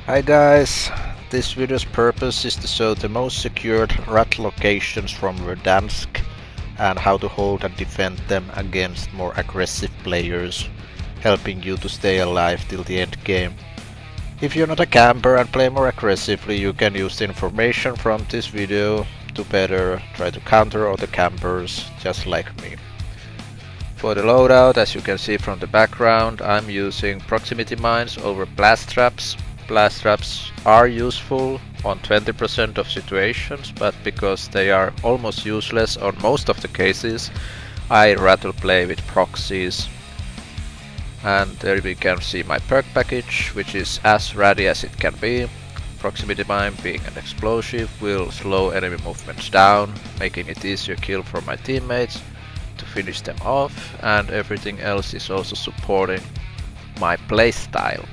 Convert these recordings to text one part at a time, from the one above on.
Hi guys, this video's purpose is to show the most secured Ratt locations from Verdansk and how to hold and defend them against more aggressive players, helping you to stay alive till the end game. If you're not a camper and play more aggressively, you can use the information from this video to better try to counter other campers just like me. For the loadout, as you can see from the background, I'm using proximity mines over blast traps. Blast traps are useful on 20% of situations, but because they are almost useless on most of the cases, I rather play with proxies. And there we can see my perk package, which is as ready as it can be. Proximity mine, being an explosive, will slow enemy movements down, making it easier kill for my teammates to finish them off, and everything else is also supporting my playstyle.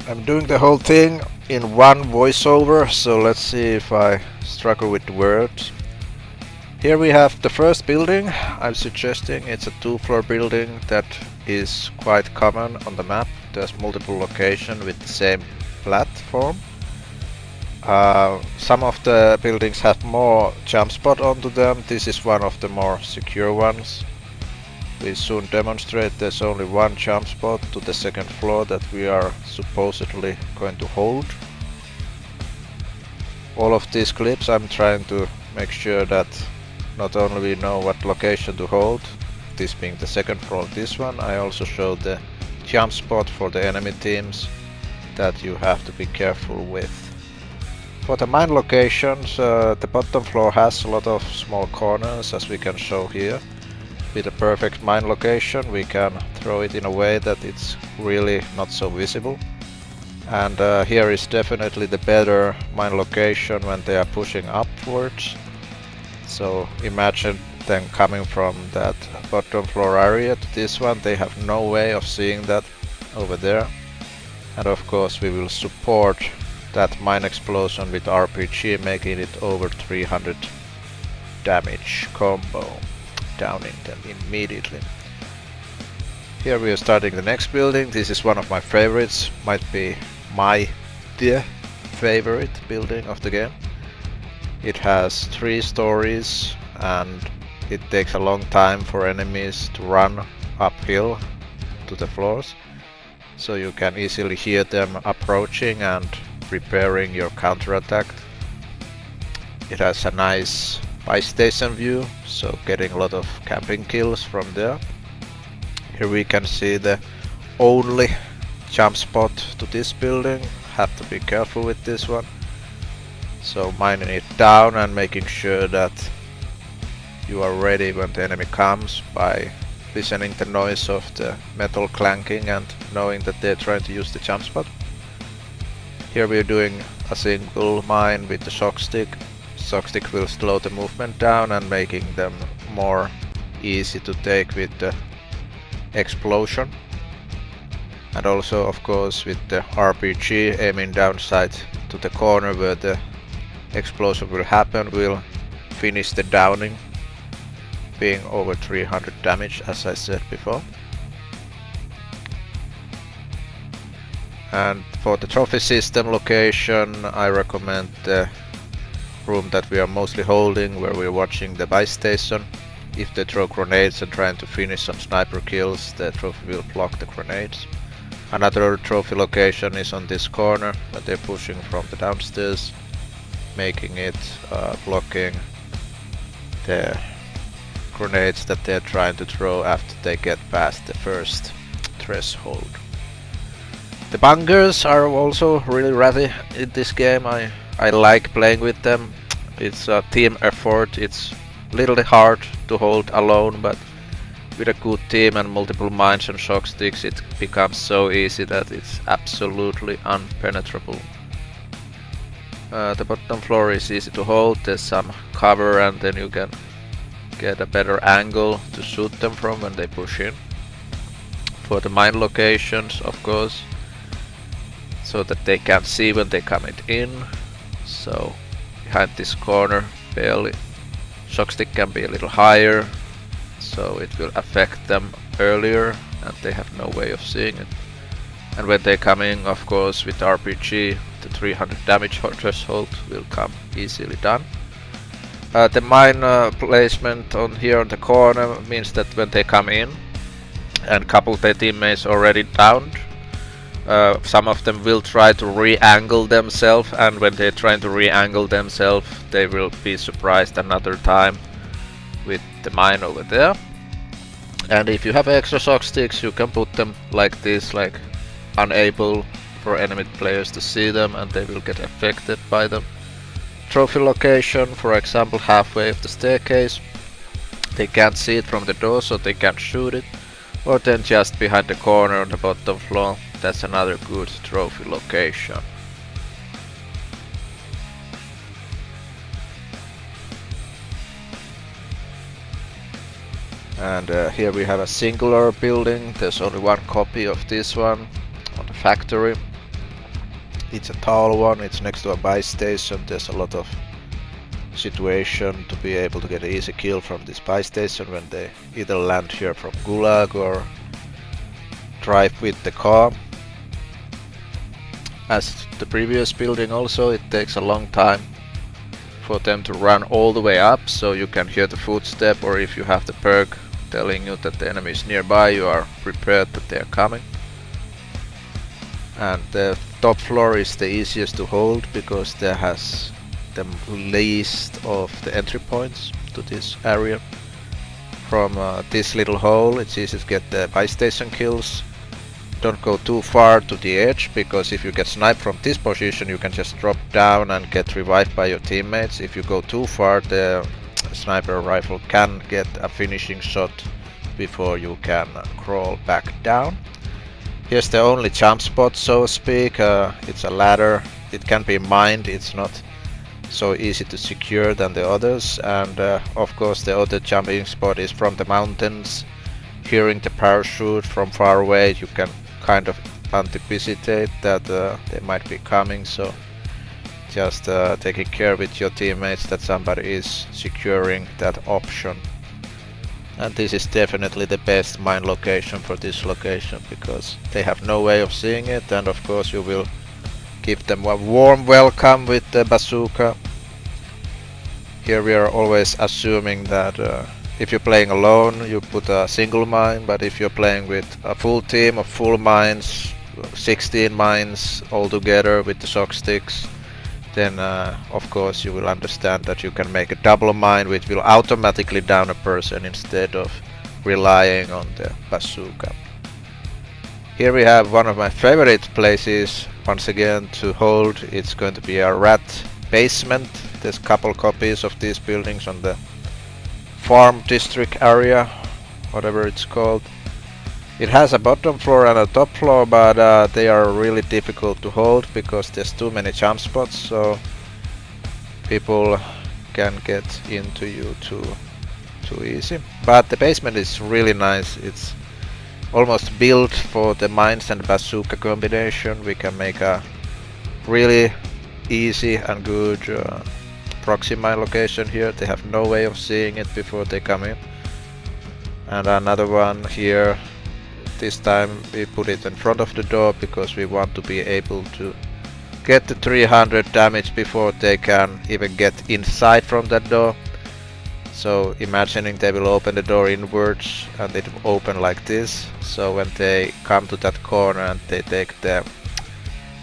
I'm doing the whole thing in one voiceover, so let's see if I struggle with the words. Here we have the first building. I'm suggesting it's a 2-floor building that is quite common on the map. There's multiple locations with the same platform. Some of the buildings have more jump spot onto them. This is one of the more secure ones. We soon demonstrate there's only one jump spot to the second floor that we are supposedly going to hold. All of these clips I'm trying to make sure that not only we know what location to hold, this being the second floor, this one, I also show the jump spot for the enemy teams that you have to be careful with. For the mine locations, the bottom floor has a lot of small corners, as we can show here. With a perfect mine location, we can throw it in a way that it's really not so visible. And here is definitely the better mine location when they are pushing upwards. So imagine them coming from that bottom floor area to this one. They have no way of seeing that over there. And of course we will support that mine explosion with RPG, making it over 300 damage combo. Downing them immediately. Here we are starting the next building. This is one of my favorites, might be my favorite building of the game. It has 3 stories and it takes a long time for enemies to run uphill to the floors, so you can easily hear them approaching and preparing your counterattack. It has a nice buy station view, so getting a lot of camping kills from there. Here we can see the only jump spot to this building. Have to be careful with this one. So mining it down and making sure that you are ready when the enemy comes by listening the noise of the metal clanking and knowing that they're trying to use the jump spot. Here we're doing a single mine with the shock stick. Shock stick will slow the movement down and making them more easy to take with the explosion. And also of course with the RPG aiming downside to the corner where the explosion will happen, will finish the downing, being over 300 damage as I said before. And for the trophy system location, I recommend the room that we are mostly holding, where we're watching the buy station. If they throw grenades and trying to finish some sniper kills, the trophy will block the grenades. Another trophy location is on this corner, but they're pushing from the downstairs, making it blocking the grenades that they're trying to throw after they get past the first threshold. The bunkers are also really ratty in this game. I like playing with them. It's a team effort. It's a little hard to hold alone, but with a good team and multiple mines and shock sticks, it becomes so easy that it's absolutely unpenetrable. The bottom floor is easy to hold. There's some cover and then you can get a better angle to shoot them from when they push in. For the mine locations, of course, so that they can see when they come in. So behind this corner, barely. Shock stick can be a little higher, so it will affect them earlier and they have no way of seeing it. And when they come in, of course, with RPG, the 300 damage threshold will come easily done. The mine placement on here on the corner means that when they come in and couple their teammates already downed, some of them will try to re-angle themselves, and when they're trying to re-angle themselves, they will be surprised another time with the mine over there. And if you have extra shock sticks, you can put them like this, like unable for enemy players to see them, and they will get affected by them. Trophy location, for example, halfway of the staircase, they can't see it from the door, so they can't shoot it. Or then just behind the corner on the bottom floor, that's another good trophy location. And here we have a singular building. There's only one copy of this one on the factory. It's a tall one, it's next to a buy station. There's a lot of situation to be able to get an easy kill from this buy station when they either land here from Gulag or drive with the car. As the previous building also, it takes a long time for them to run all the way up, so you can hear the footstep, or if you have the perk telling you that the enemy is nearby, you are prepared that they are coming. And the top floor is the easiest to hold because there has the least of the entry points to this area. From this little hole, it's easy to get the buy station kills. Don't go too far to the edge, because if you get sniped from this position, you can just drop down and get revived by your teammates. If you go too far, the sniper rifle can get a finishing shot before you can crawl back down. Here's the only jump spot, so to speak. It's a ladder. It can be mined. It's not so easy to secure than the others. And of course, the other jumping spot is from the mountains. Hearing the parachute from far away, you can kind of anticipate that they might be coming. So just taking care with your teammates that somebody is securing that option. And this is definitely the best mine location for this location, because they have no way of seeing it, and of course you will give them a warm welcome with the bazooka. Here we are always assuming that if you're playing alone, you put a single mine, but if you're playing with a full team of full mines, 16 mines all together with the shock sticks, then of course you will understand that you can make a double mine which will automatically down a person instead of relying on the bazooka. Here we have one of my favorite places once again to hold. It's going to be a Ratt basement. There's a couple copies of these buildings on the farm district area, whatever it's called. It has a bottom floor and a top floor, but they are really difficult to hold because there's too many jump spots, so people can get into you too easy. But the basement is really nice. It's almost built for the mines and bazooka combination. We can make a really easy and good proxy mine location here. They have no way of seeing it before they come in. And another one here. This time we put it in front of the door because we want to be able to get the 300 damage before they can even get inside from that door. So imagining they will open the door inwards and it will open like this. So when they come to that corner and they take the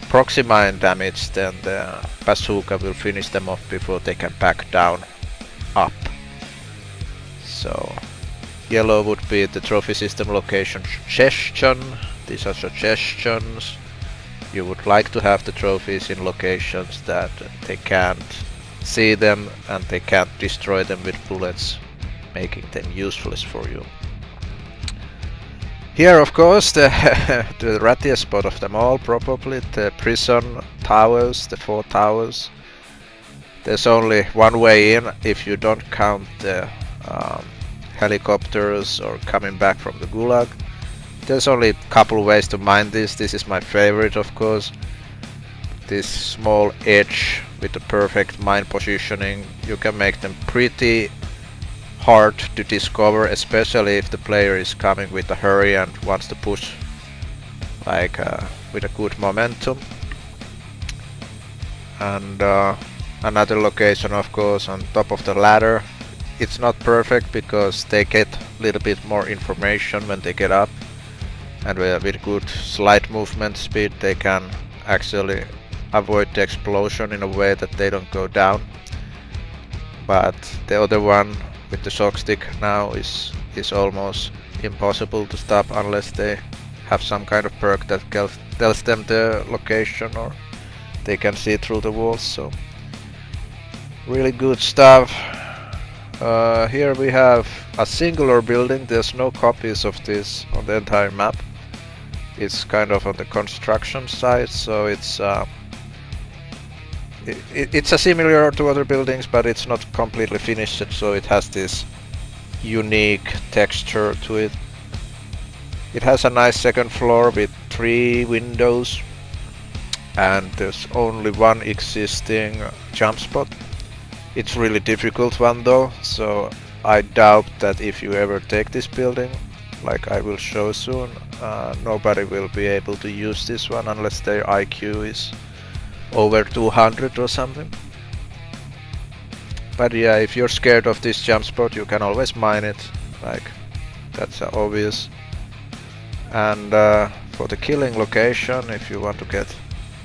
proxy mine damage, then the bazooka will finish them off before they can back down up. So yellow would be the trophy system location suggestion. These are suggestions. You would like to have the trophies in locations that they can't see them and they can't destroy them with bullets, making them useless for you. Here, of course, the rattiest spot of them all, probably the prison towers, the 4 towers. There's only one way in if you don't count the helicopters or coming back from the Gulag. There's only a couple ways to mine this. This is my favorite, of course. This small edge with the perfect mine positioning. You can make them pretty hard to discover, especially if the player is coming with a hurry and wants to push like with a good momentum. And another location, of course, on top of the ladder. It's not perfect because they get a little bit more information when they get up, and with good slide movement speed they can actually avoid the explosion in a way that they don't go down. But the other one with the shock stick now is almost impossible to stop unless they have some kind of perk that tells them the location, or they can see through the walls. So really good stuff. Here we have a singular building. There's no copies of this on the entire map. It's kind of on the construction site, so it's it's a similar to other buildings, but it's not completely finished, so it has this unique texture to it. It has a nice second floor with 3 windows, and there's only one existing jump spot. It's really difficult one though, so I doubt that if you ever take this building, like I will show soon, nobody will be able to use this one unless their IQ is over 200 or something. But yeah, if you're scared of this jump spot, you can always mine it, like that's obvious. And for the killing location, if you want to get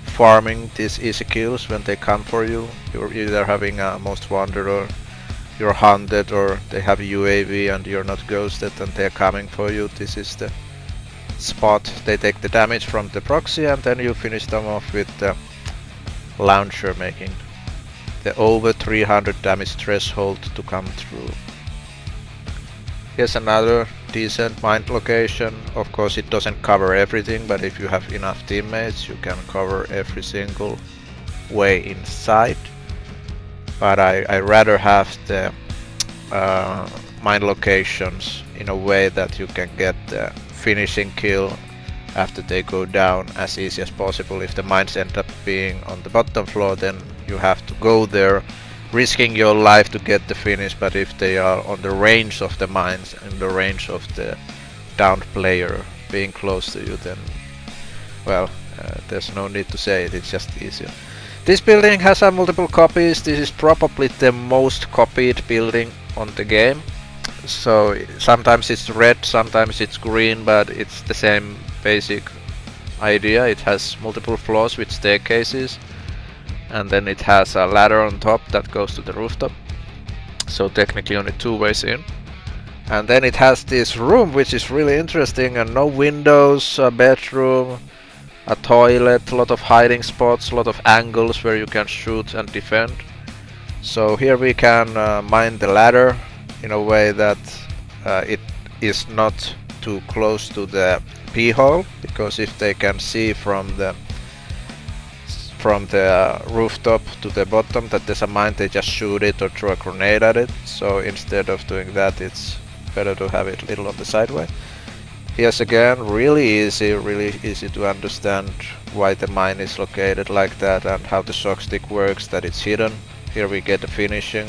farming these easy kills when they come for you, you're either having a most wanted, or you're hunted, or they have UAV and you're not ghosted and they're coming for you. This is the spot. They take the damage from the proxy and then you finish them off with the launcher, making the over 300 damage threshold to come through. Here's another decent mine location. Of course it doesn't cover everything, but if you have enough teammates you can cover every single way inside. But I rather have the mine locations in a way that you can get the finishing kill after they go down as easy as possible. If the mines end up being on the bottom floor, then you have to go there risking your life to get the finish, but if they are on the range of the mines and the range of the downed player being close to you, then well, there's no need to say it, it's just easier. This building has multiple copies. This is probably the most copied building on the game. So sometimes it's red, sometimes it's green, but it's the same basic idea. It has multiple floors with staircases, and then it has a ladder on top that goes to the rooftop. So technically only 2 ways in. And then it has this room which is really interesting, and no windows, a bedroom, a toilet, a lot of hiding spots, a lot of angles where you can shoot and defend. So here we can mine the ladder in a way that it is not too close to the p-hole, because if they can see from the rooftop to the bottom that there's a mine, they just shoot it or throw a grenade at it. So instead of doing that, it's better to have it a little on the sideway. Here's again, really easy to understand why the mine is located like that and how the shock stick works, that it's hidden. Here we get the finishing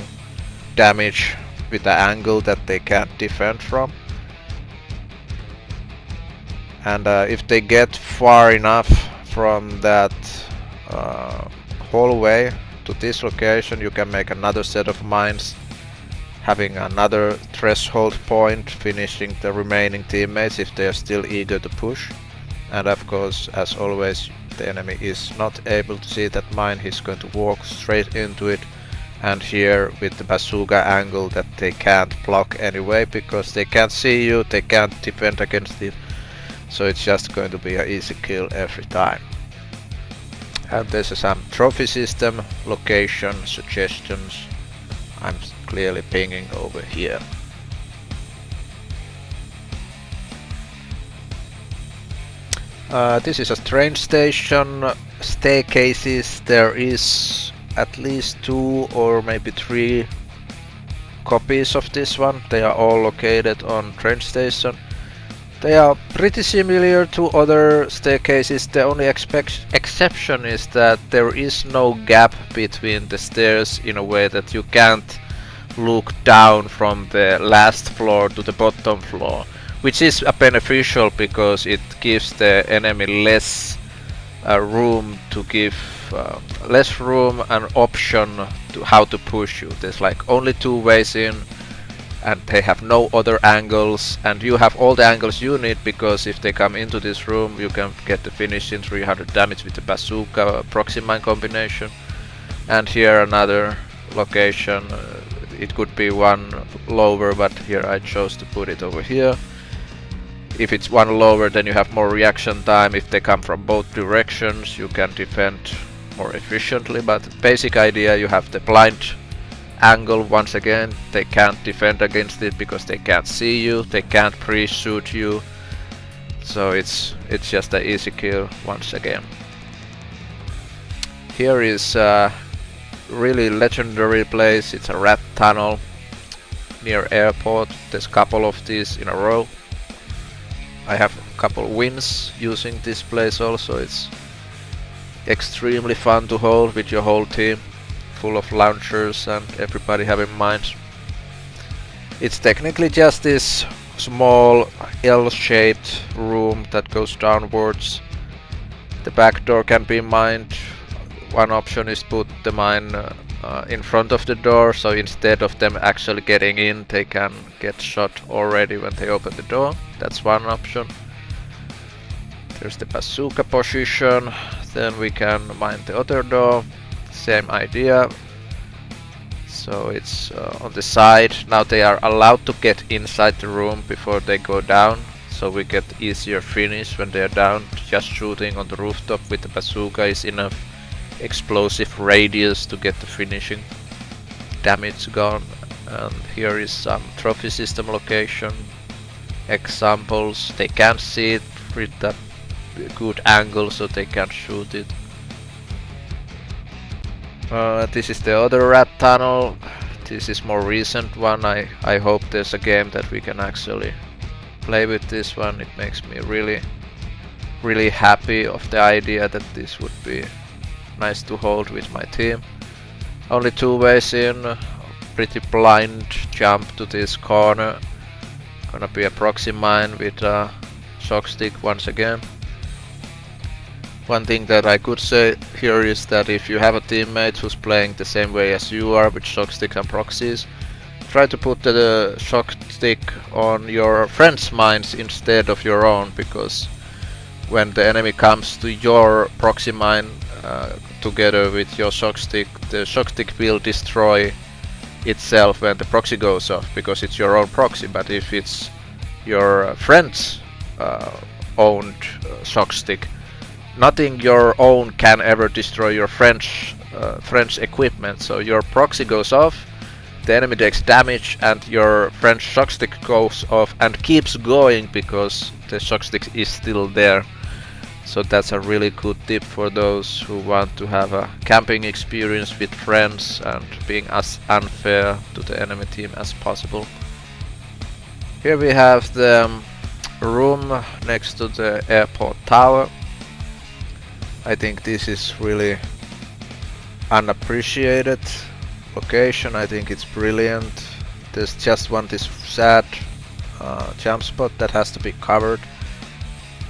damage with the angle that they can't defend from. And if they get far enough from that hallway to this location, you can make another set of mines, having another threshold point, finishing the remaining teammates if they are still eager to push. And of course, as always, the enemy is not able to see that mine. He's going to walk straight into it, and here with the bazooka angle that they can't block anyway, because they can't see you, they can't defend against it. So it's just going to be an easy kill every time. And there's some trophy system, location, suggestions. I'm clearly pinging over here. This is a train station. Staircases, there is at least 2 or maybe 3 copies of this one. They are all located on train station. They are pretty similar to other staircases. The only exception is that there is no gap between the stairs in a way that you can't look down from the last floor to the bottom floor, which is beneficial because it gives the enemy less room to give less room and option to how to push you. There's like only 2 ways in, and they have no other angles, and you have all the angles you need, because if they come into this room you can get the finishing 300 damage with the bazooka proxy mine combination. And here another location, it could be one lower, but here I chose to put it over here. If it's one lower, then you have more reaction time. If they come from both directions, you can defend more efficiently, but basic idea, you have the blind angle. Once again, they can't defend against it because they can't see you, they can't pre-shoot you, so it's just an easy kill once again. Here is a really legendary place. It's a rat tunnel near airport. There's a couple of these in a row. I have a couple wins using this place also. It's extremely fun to hold with your whole team, full of launchers and everybody having mines. It's technically just this small L-shaped room that goes downwards. The back door can be mined. One option is put the mine in front of the door, so instead of them actually getting in, they can get shot already when they open the door. That's one option. There's the bazooka position. Then we can mine the other door. Same idea. So it's on the side. Now they are allowed to get inside the room before they go down, so we get easier finish when they are down. Just shooting on the rooftop with the bazooka is enough explosive radius to get the finishing damage gone. And here is some trophy system location examples. They can't see it with that good angle, so they can't shoot it. This is the other rat tunnel. This is more recent one. I hope there's a game that we can actually play with this one. It makes me really happy of the idea that this would be nice to hold with my team. Only 2 ways in. Pretty blind jump to this corner. Gonna be a proxy mine with a shock stick once again. One thing that I could say here is that if you have a teammate who's playing the same way as you are with shock sticks and proxies, try to put the shock stick on your friend's mines instead of your own, because when the enemy comes to your proxy mine together with your shock stick, the shock stick will destroy itself when the proxy goes off, because it's your own proxy. But if it's your friend's owned shock stick, nothing your own can ever destroy your friend's equipment. So your proxy goes off, the enemy takes damage, and your friend's shock stick goes off and keeps going because the shock stick is still there. So that's a really good tip for those who want to have a camping experience with friends and being as unfair to the enemy team as possible. Here we have the room next to the airport tower. I think this is really unappreciated location. I think it's brilliant. There's just this sad jump spot that has to be covered,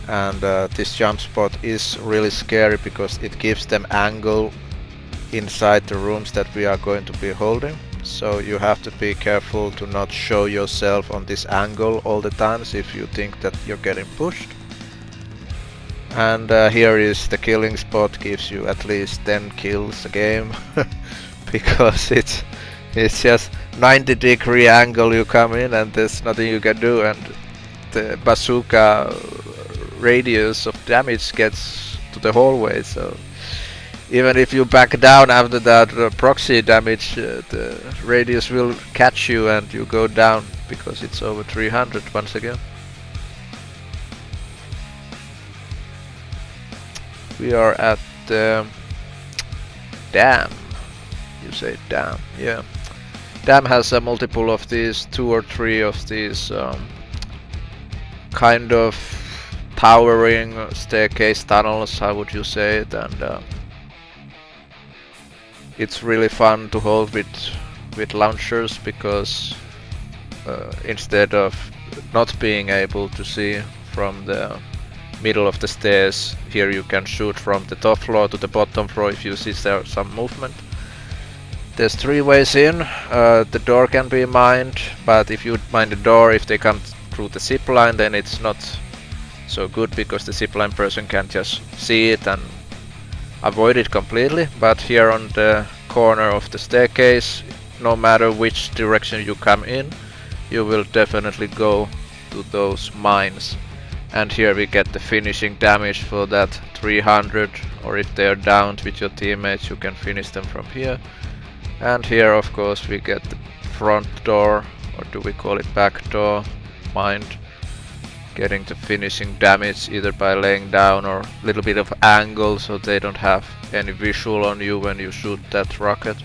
and this jump spot is really scary because it gives them angle inside the rooms that we are going to be holding. So you have to be careful to not show yourself on this angle all the times if you think that you're getting pushed. And here is the killing spot, gives you at least 10 kills a game because it's just 90-degree angle you come in and there's nothing you can do, and the bazooka radius of damage gets to the hallway. So even if you back down after that proxy damage, the radius will catch you and you go down because it's over 300 once again. We are at the dam. You say dam, yeah. Dam has a multiple of these, 2 or 3 of these kind of towering staircase tunnels, how would you say it, and it's really fun to hold with launchers because instead of not being able to see from the middle of the stairs. Here you can shoot from the top floor to the bottom floor if you see there's some movement. There's 3 ways in. The door can be mined, but if you mine the door, if they come through the zip line, then it's not so good because the zipline person can just see it and avoid it completely. But here on the corner of the staircase, no matter which direction you come in, you will definitely go to those mines. And here we get the finishing damage for that 300, or if they are downed with your teammates, you can finish them from here. And here of course we get the front door, or do we call it back door, mined. Getting the finishing damage either by laying down or a little bit of angle so they don't have any visual on you when you shoot that rocket.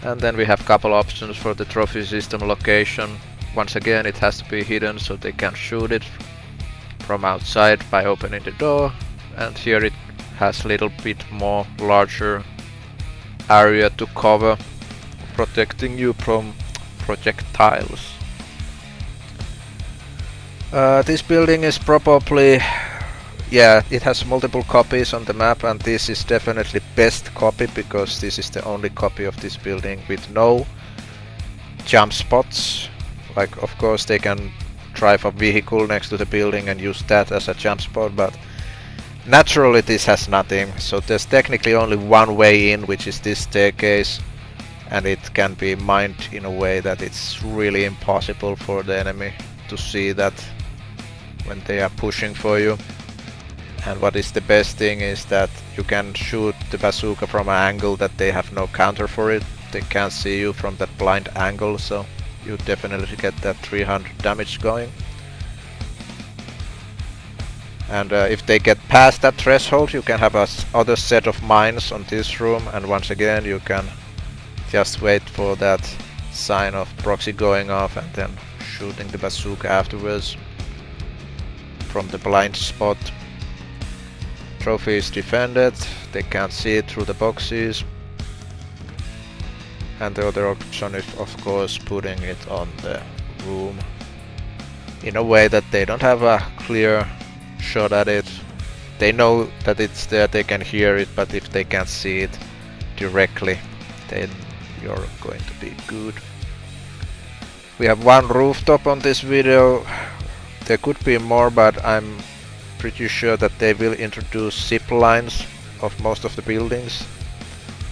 And then we have couple options for the trophy system location. Once again, it has to be hidden so they can shoot it from outside by opening the door. And here it has a little bit more larger area to cover, protecting you from projectiles. This building is probably, yeah, it has multiple copies on the map, and this is definitely best copy because this is the only copy of this building with no jump spots. Like, of course they can drive a vehicle next to the building and use that as a jump spot, but naturally this has nothing. So there's technically only one way in, which is this staircase, and it can be mined in a way that it's really impossible for the enemy to see that when they are pushing for you. And what is the best thing is that you can shoot the bazooka from an angle that they have no counter for it. They can't see you from that blind angle, so you definitely get that 300 damage going. And if they get past that threshold, you can have a other set of mines on this room, and once again you can just wait for that sign of proxy going off and then shooting the bazooka afterwards from the blind spot. Trophy is defended, they can't see it through the boxes. And the other option is of course putting it on the room in a way that they don't have a clear shot at it. They know that it's there, they can hear it, but if they can't see it directly, then you're going to be good. We have one rooftop on this video. There could be more, but I'm pretty sure that they will introduce zip lines of most of the buildings.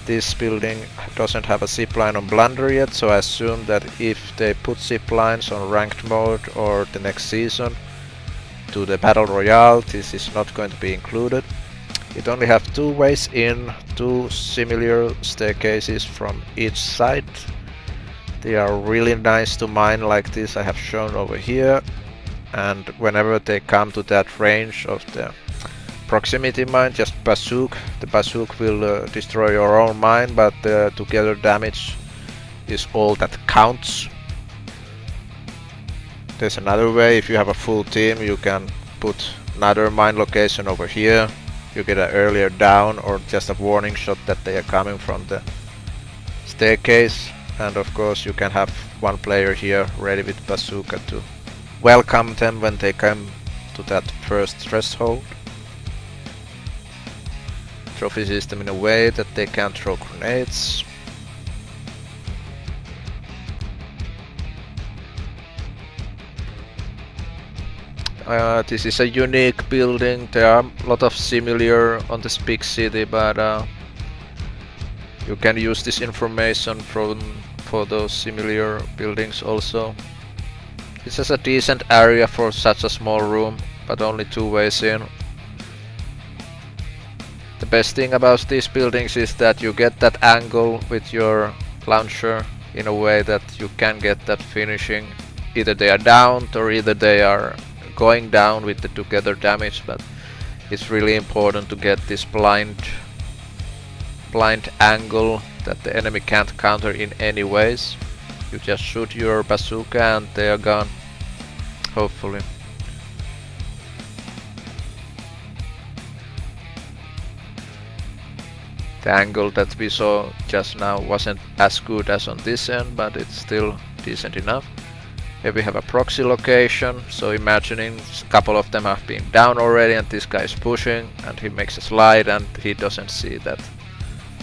This building doesn't have a zip line on Blunder yet, so I assume that if they put zip lines on ranked mode or the next season to the Battle Royale, this is not going to be included. It only has 2 ways in, 2 similar staircases from each side. They are really nice to mine like this, I have shown over here. And whenever they come to that range of the proximity mine, just bazooka. The bazooka will destroy your own mine, but the together damage is all that counts. There's another way. If you have a full team, you can put another mine location over here. You get an earlier down or just a warning shot that they are coming from the staircase. And of course you can have one player here ready with bazooka to welcome them when they come to that first threshold. Trophy system in a way that they can't throw grenades. This is a unique building. There are a lot of similar on this big city, but you can use this information for those similar buildings also. This is a decent area for such a small room, but only 2 ways in. The best thing about these buildings is that you get that angle with your launcher in a way that you can get that finishing. Either they are downed or either they are going down with the together damage, but it's really important to get this blind angle that the enemy can't counter in any ways. You just shoot your bazooka and they are gone, hopefully. The angle that we saw just now wasn't as good as on this end, but it's still decent enough. Here we have a proxy location, so imagining a couple of them have been down already and this guy is pushing and he makes a slide and he doesn't see that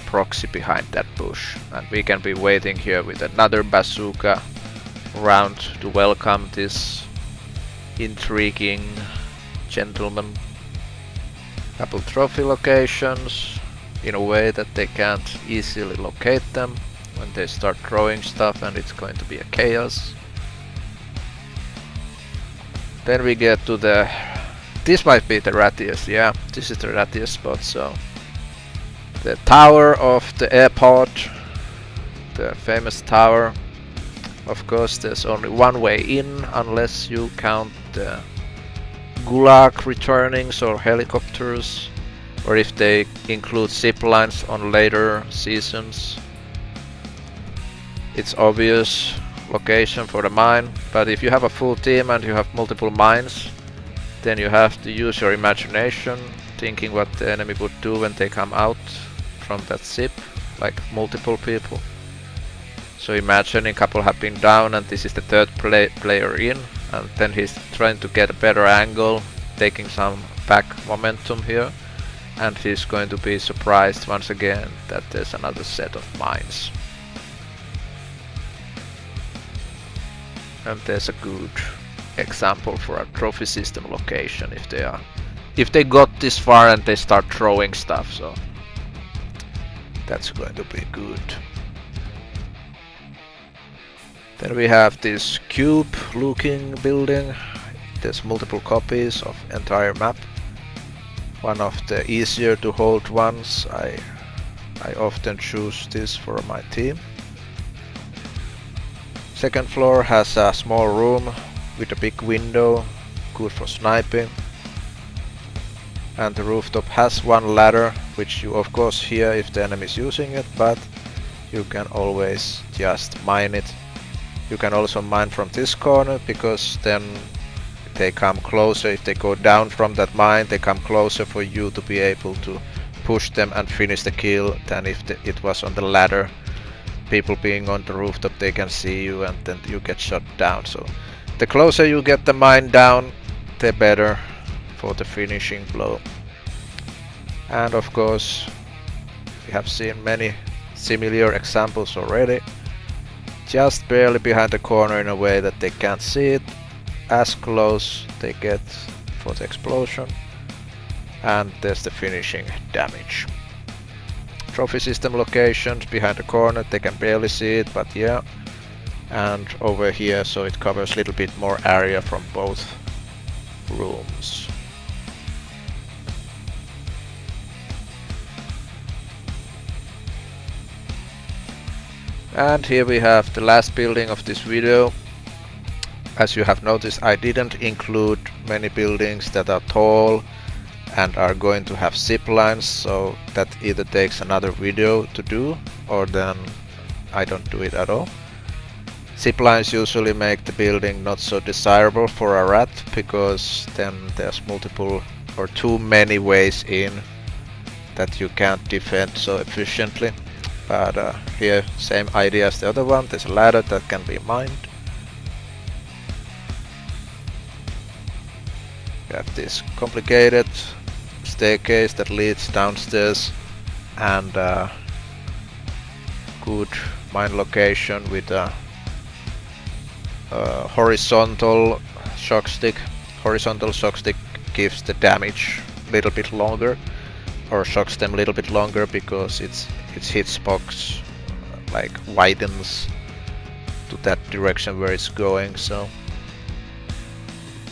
proxy behind that bush. And we can be waiting here with another bazooka round to welcome this intriguing gentleman. Couple trophy locations in a way that they can't easily locate them when they start throwing stuff and it's going to be a chaos. Then we get to the... This might be the rattiest, yeah, this is the rattiest spot, so... The tower of the airport, the famous tower. Of course there's only one way in unless you count the gulag returnings or helicopters, or if they include zip lines on later seasons. It's obvious location for the mine, but if you have a full team and you have multiple mines, then you have to use your imagination, thinking what the enemy would do when they come out from that zip, like multiple people. So imagine a couple have been down and this is the third player in, and then he's trying to get a better angle, taking some back momentum here, and he's going to be surprised once again that there's another set of mines. And there's a good example for a trophy system location if they got this far and they start throwing stuff, so that's going to be good. Then we have this cube looking building. There's multiple copies of entire map. One of the easier to hold ones. I often choose this for my team. Second floor has a small room with a big window, good for sniping. And the rooftop has one ladder, which you of course hear if the enemy is using it, but you can always just mine it. You can also mine from this corner, because then they come closer. If they go down from that mine, they come closer for you to be able to push them and finish the kill than if it was on the ladder. People being on the rooftop, they can see you and then you get shot down. So the closer you get the mine down, the better for the finishing blow. And of course, we have seen many similar examples already. Just barely behind the corner in a way that they can't see it. As close they get for the explosion. And there's the finishing damage. Trophy system locations behind the corner, they can barely see it, but yeah. And over here, so it covers a little bit more area from both rooms. And here we have the last building of this video. As you have noticed, I didn't include many buildings that are tall and are going to have zip lines, so that either takes another video to do, or then I don't do it at all. Zip lines usually make the building not so desirable for a rat, because then there's multiple or too many ways in that you can't defend so efficiently. But here, same idea as the other one, there's a ladder that can be mined. You have this complicated staircase that leads downstairs, and good mine location with a horizontal shock stick. Horizontal shock stick gives the damage a little bit longer, or shocks them a little bit longer, because its hitbox like widens to that direction where it's going, so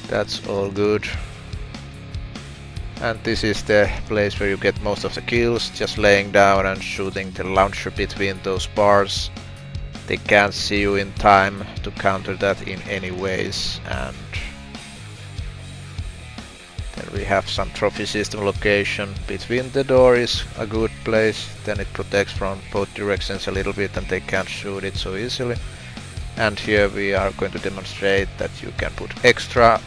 that's all good. And this is the place where you get most of the kills, just laying down and shooting the launcher between those bars. They can't see you in time to counter that in any ways. And then we have some trophy system location. Between the door is a good place, then it protects from both directions a little bit and they can't shoot it so easily. And here we are going to demonstrate that you can put extra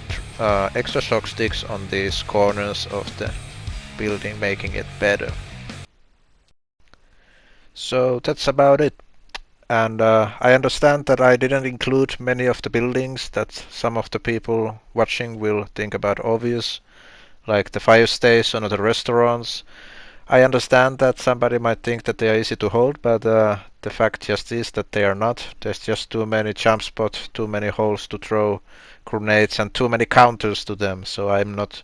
shock sticks on these corners of the building, making it better. So that's about it. And I understand that I didn't include many of the buildings that some of the people watching will think about obvious, like the fire station or the restaurants. I understand that somebody might think that they are easy to hold, but the fact just is that they are not. There's just too many jump spots, too many holes to throw grenades, and too many counters to them, so I'm not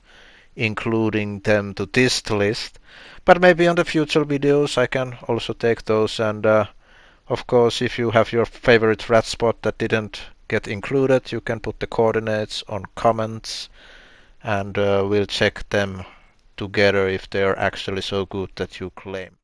including them to this list. But maybe on the future videos I can also take those, and of course if you have your favorite rat spot that didn't get included, you can put the coordinates on comments, and we'll check them together if they are actually so good that you claim.